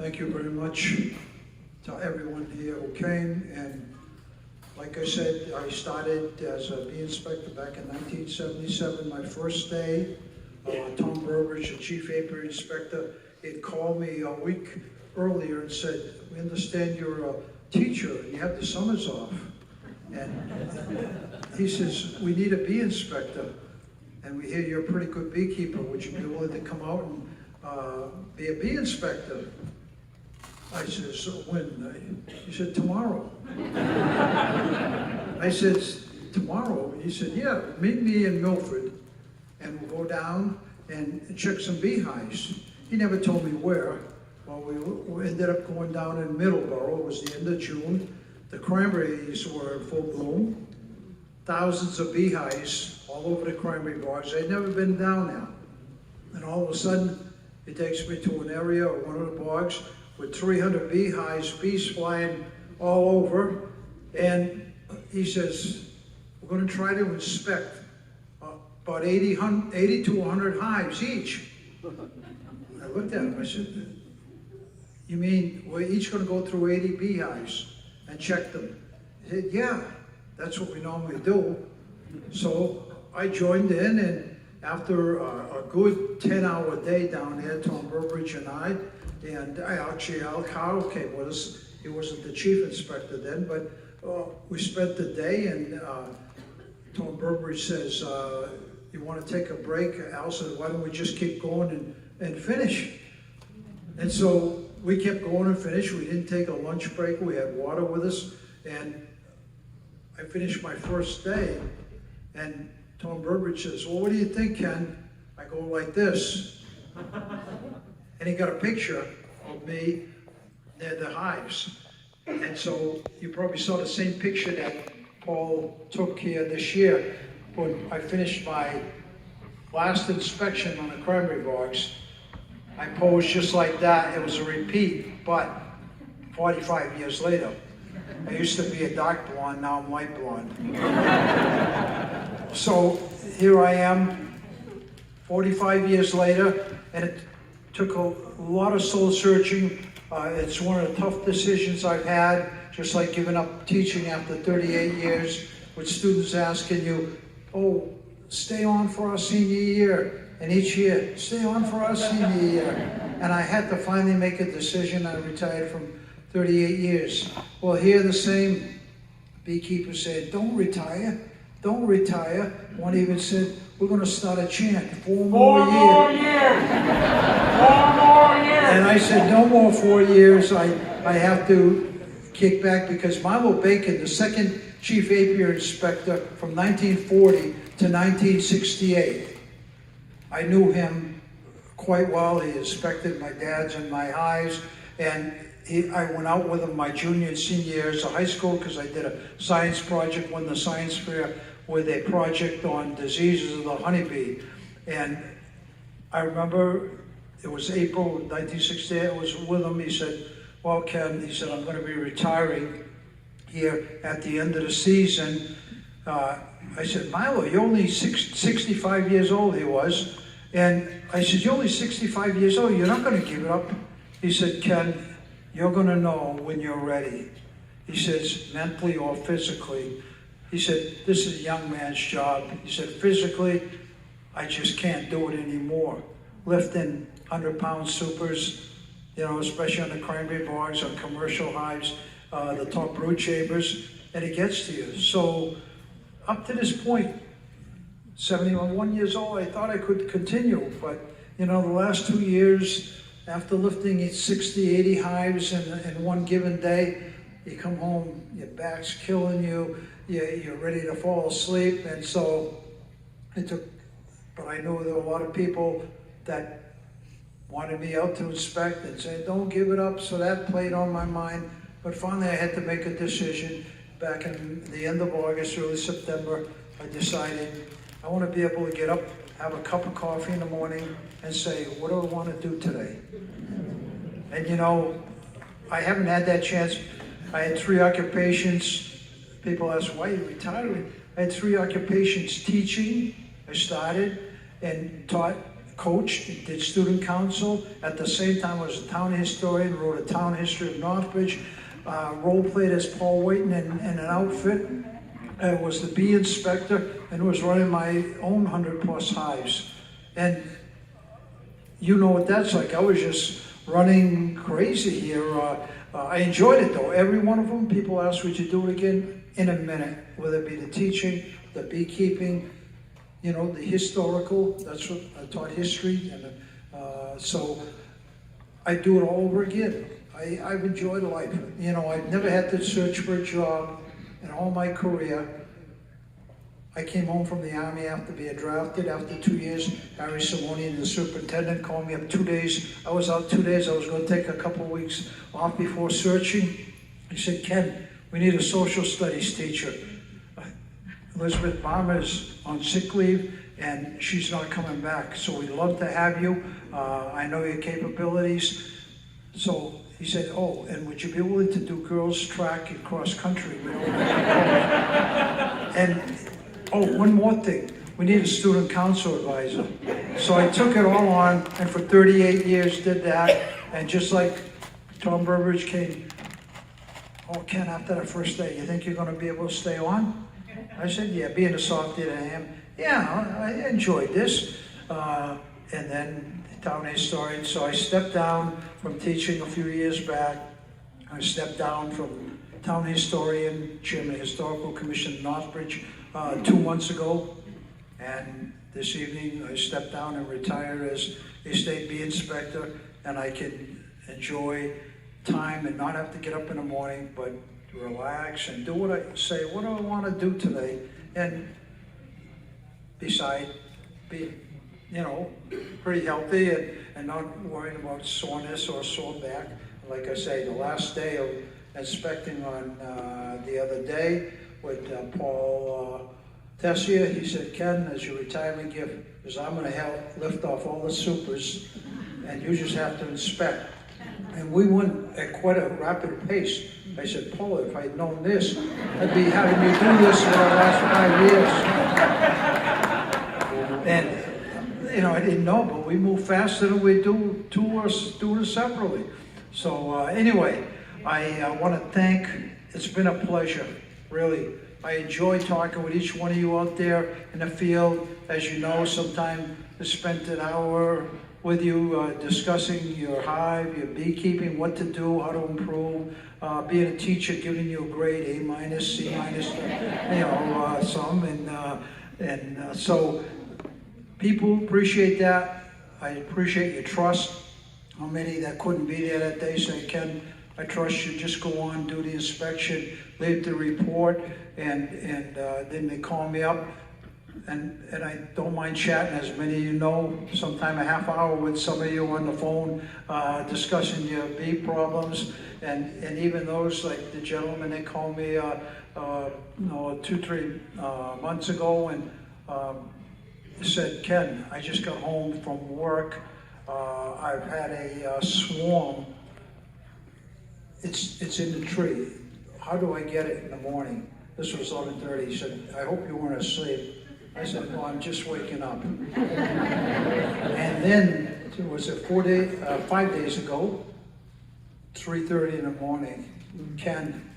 Thank you very much to everyone here who came. And like I said, I started as a bee inspector back in 1977. My first day, Tom Burbridge, the chief apiary inspector, had called me a week earlier and said, "We understand you're a teacher and you have the summers off." And he says, "We need a bee inspector. And we hear you're a pretty good beekeeper. Would you be willing to come out and be a bee inspector?" I said, "So when?" He said, "Tomorrow." I said, "Tomorrow?" He said, "Yeah, meet me in Milford and we'll go down and check some beehives." He never told me where. Well, we ended up going down in Middleborough. It was the end of June. The cranberries were in full bloom. Thousands of beehives all over the cranberry bogs. I'd never been down there. And all of a sudden, he takes me to an area or one of the bogs with 300 beehives, bees flying all over. And he says, "We're going to try to inspect about 80 to 100 hives each." I looked at him, I said, "You mean we're each going to go through 80 beehives and check them?" He said, "Yeah, that's what we normally do." So I joined in, and after a good 10-hour day down there, Tom Burbridge and I, and actually Al Carl came with us. He wasn't the chief inspector then, but we spent the day, and Tom Burbridge says, "You want to take a break?" Al said, "Why don't we just keep going and finish?" And so we kept going and finished. We didn't take a lunch break. We had water with us, and I finished my first day, and Tom Burbridge says, "Well, what do you think, Ken?" I go like this. And he got a picture of me near the hives. And so you probably saw the same picture that Paul took here this year when I finished my last inspection on the cranberry bogs. I posed just like that. It was a repeat, but 45 years later. I used to be a dark blonde, now I'm light blonde. So here I am, 45 years later, and it took a lot of soul searching. It's one of the tough decisions I've had, just like giving up teaching after 38 years, with students asking you, "Oh, stay on for our senior year." And each year, "Stay on for our senior year." And I had to finally make a decision. I retired from 38 years. Well, here the same beekeeper said, "Don't retire, don't retire." One even said, "We're going to start a chant, 4 more years. 4 more years! 4 more years!" And I said, "No more 4 years. I have to kick back," because Milo Bacon, the second chief apiary inspector from 1940 to 1968, I knew him quite well. He inspected my dad's and my hives, and I went out with him my junior and senior years of high school because I did a science project, won the science fair with a project on diseases of the honeybee. And I remember it was April 1968, I was with him. He said, "Well, Ken," he said, "I'm going to be retiring here at the end of the season." I said, "Milo, you're only 65 years old," he was. And I said, "You're only 65 years old, you're not going to give it up." He said, "Ken, you're going to know when you're ready." He says, "Mentally or physically." He said, "This is a young man's job." He said, "Physically, I just can't do it anymore. Lifting 100-pound supers, especially on the cranberry bogs, on commercial hives, the top brood chambers, and it gets to you." So up to this point, 71 years old, I thought I could continue, but the last 2 years, after lifting 60, 80 hives in one given day, you come home, your back's killing you, you're ready to fall asleep. And so but I knew there were a lot of people that wanted me out to inspect and said, "Don't give it up." So that played on my mind. But finally I had to make a decision. Back in the end of August, early September, I decided I want to be able to get up, have a cup of coffee in the morning, and say, "What do I want to do today?" And I haven't had that chance. I had 3 occupations. People ask, "Why are you retiring?" I had 3 occupations. Teaching, I started and taught coached, did student council. At the same time, I was a town historian, wrote a town history of Northbridge, role played as Paul Whiten in an outfit. I was the bee inspector and was running my own 100+ hives. And you know what that's like. I was just running crazy here. I enjoyed it though. Every one of them, people ask, would you do it again? In a minute, whether it be the teaching, the beekeeping, you know, the historical, that's what I taught history. And so I do it all over again. I've enjoyed life. You know, I've never had to search for a job in all my career. I came home from the Army after being drafted. After 2 years, Harry Simonian, the superintendent, called me up 2 days. I was out 2 days. I was going to take a couple of weeks off before searching. He said, Ken, we need a social studies teacher. Elizabeth Balmer's on sick leave, and she's not coming back. So we'd love to have you. I know your capabilities. So he said, oh, and would you be willing to do girls track and cross country? And oh, one more thing. We need a student council advisor. So I took it all on, and for 38 years did that. And just like Tom Burbridge came, oh, Ken, after that first day, you think you're going to be able to stay on? I said, yeah, being a softie that I am, yeah, I enjoyed this. And then town historian, so I stepped down from teaching a few years back. I stepped down from town historian, chairman of the Historical Commission in Northbridge 2 months ago. And this evening I stepped down and retired as a state bee inspector, and I can enjoy time and not have to get up in the morning, but relax and do what I say, what do I want to do today? And beside being, you know, pretty healthy and not worrying about soreness or sore back. Like I say, the last day of inspecting on the other day with Paul Tessier, he said, Ken, as your retirement gift, is I'm going to help lift off all the supers and you just have to inspect. And we went at quite a rapid pace. I said, Paul, if I'd known this, I'd be having you do this for the last 5 years. And you know, I didn't know, but we move faster than we do doing it separately. So anyway, I want to thank, it's been a pleasure, really. I enjoy talking with each one of you out there in the field. As you know, sometimes I spent an hour with you discussing your hive, your beekeeping, what to do, how to improve, being a teacher, giving you a grade, A-, C-, you know, some, and so people appreciate that. I appreciate your trust. How many that couldn't be there that day say, Ken, I trust you, just go on, do the inspection, leave the report, and then they call me up, and I don't mind chatting, as many of you know, sometime a half hour with some of you on the phone, discussing your bee problems, and even those, like the gentleman that called me, 2-3 months ago, and said, Ken, I just got home from work. I've had a swarm. It's in the tree. How do I get it in the morning? This was 11:30. He said, I hope you weren't asleep. I said, no, I'm just waking up. And then, was it 5 days ago, 3:30 in the morning, Ken,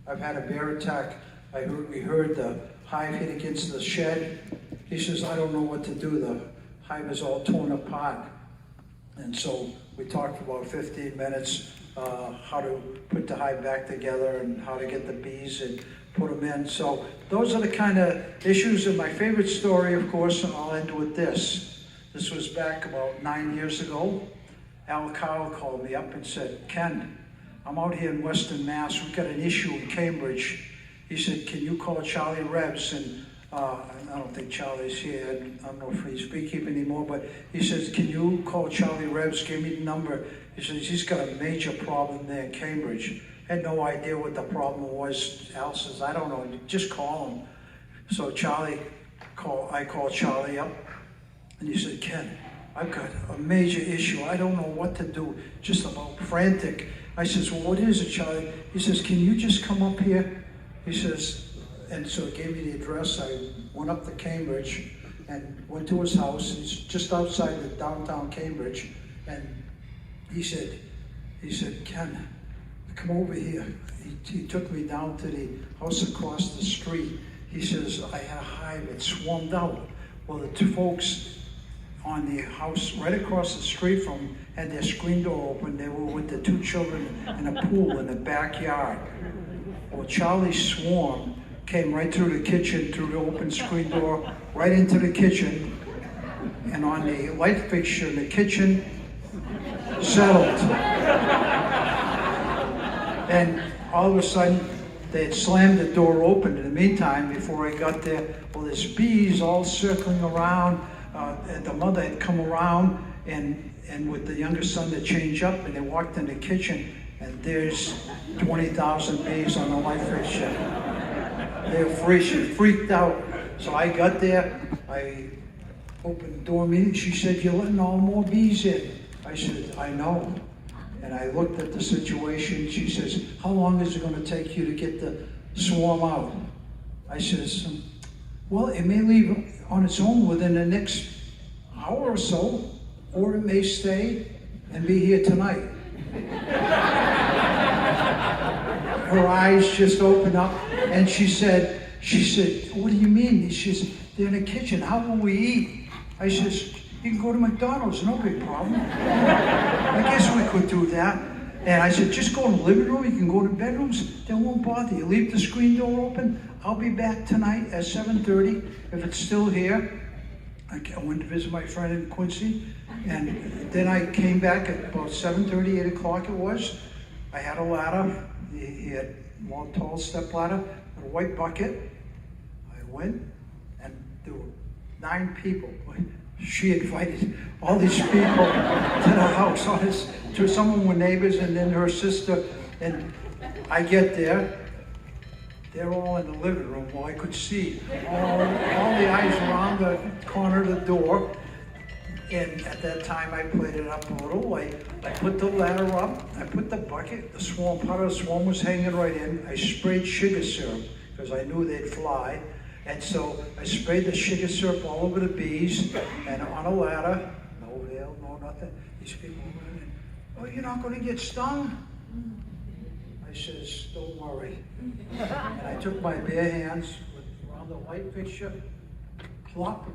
I've had a bear attack. We heard the hive hit against the shed. He says, I don't know what to do. The hive is all torn apart. And so we talked for about 15 minutes, how to put the hive back together and how to get the bees and put them in. So those are the kind of issues. And my favorite story, of course, and I'll end with this. This was back about 9 years ago. Al Cowell called me up and said, Ken, I'm out here in Western Mass. We've got an issue in Cambridge. He said, can you call Charlie Rebs? And I don't think Charlie's here. I don't know if he's beekeeping anymore, but he says, can you call Charlie Rebs? Give me the number. He says, he's got a major problem there in Cambridge. Had no idea what the problem was. Al says, I don't know, just call him. So I called Charlie up, and he said, Ken, I've got a major issue. I don't know what to do, just about frantic. I says, well, what is it, Charlie? He says, can you just come up here? He says, and so he gave me the address. I went up to Cambridge, and went to his house. He's just outside the downtown Cambridge, and he said, Ken, come over here. He took me down to the house across the street. He says, I had a hive, it swarmed out. Well, the two folks on the house right across the street from him had their screen door open. They were with the two children in a pool in the backyard. Well, Charlie's swarm came right through the kitchen, through the open screen door, right into the kitchen, and on the light fixture in the kitchen, settled. And all of a sudden, they had slammed the door open. In the meantime, before I got there, well, there's bees all circling around. And the mother had come around and with the younger son to change up, and they walked in the kitchen, and there's 20,000 bees on the light fixture. They're freaked out. So I got there, I opened the door immediately. She said, you're letting all more bees in. I said, I know. And I looked at the situation. She says, how long is it going to take you to get the swarm out? I says, well, it may leave on its own within the next hour or so, or it may stay and be here tonight. Her eyes just opened up, and she said, what do you mean? She says, they're in the kitchen, how will we eat? I says, you can go to McDonald's, no big problem. I guess we could do that. And I said, just go to the living room, you can go to bedrooms, they won't bother you. Leave the screen door open. I'll be back tonight at 7:30. If it's still here, I went to visit my friend in Quincy, and then I came back at about 7:30, 8 o'clock it was. I had a ladder. He had a long, tall step ladder with a white bucket. I went, and there were 9 people. She invited all these people to the house. Some of them were neighbors, and then her sister. And I get there, they're all in the living room. Well, I could see all the eyes around the corner of the door. And at that time, I played it up a little. I put the ladder up, I put the bucket, part of the swarm was hanging right in. I sprayed sugar syrup, because I knew they'd fly. And so I sprayed the sugar syrup all over the bees, and on a ladder, no veil, no nothing. These people were in, oh, you're not going to get stung? I says, don't worry. And I took my bare hands around the light fixture, plop,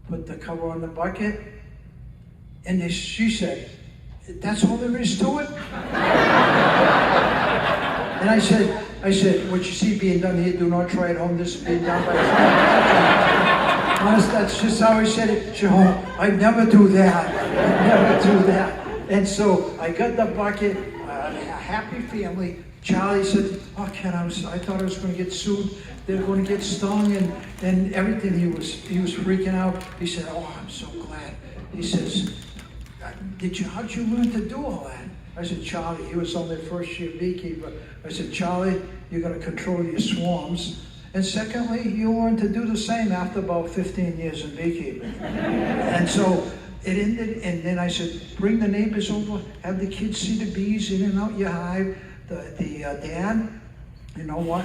put the cover on the bucket, and she said, that's all there is to it? And I said, what you see being done here, do not try at home. This is being done by honest, that's just how I said it. She said, oh, I'd never do that. I'd never do that. And so I got the bucket, a happy family. Charlie said, oh, Ken, I thought I was going to get sued. They're going to get stung and everything. He was freaking out. He said, oh, I'm so glad. He says, how'd you learn to do all that? I said, Charlie, he was only a first-year beekeeper. I said, Charlie, you're going to control your swarms. And secondly, you learn to do the same after about 15 years in beekeeping. And so it ended, and then I said, bring the neighbors over, have the kids see the bees in and out your hive. The dad, you know what?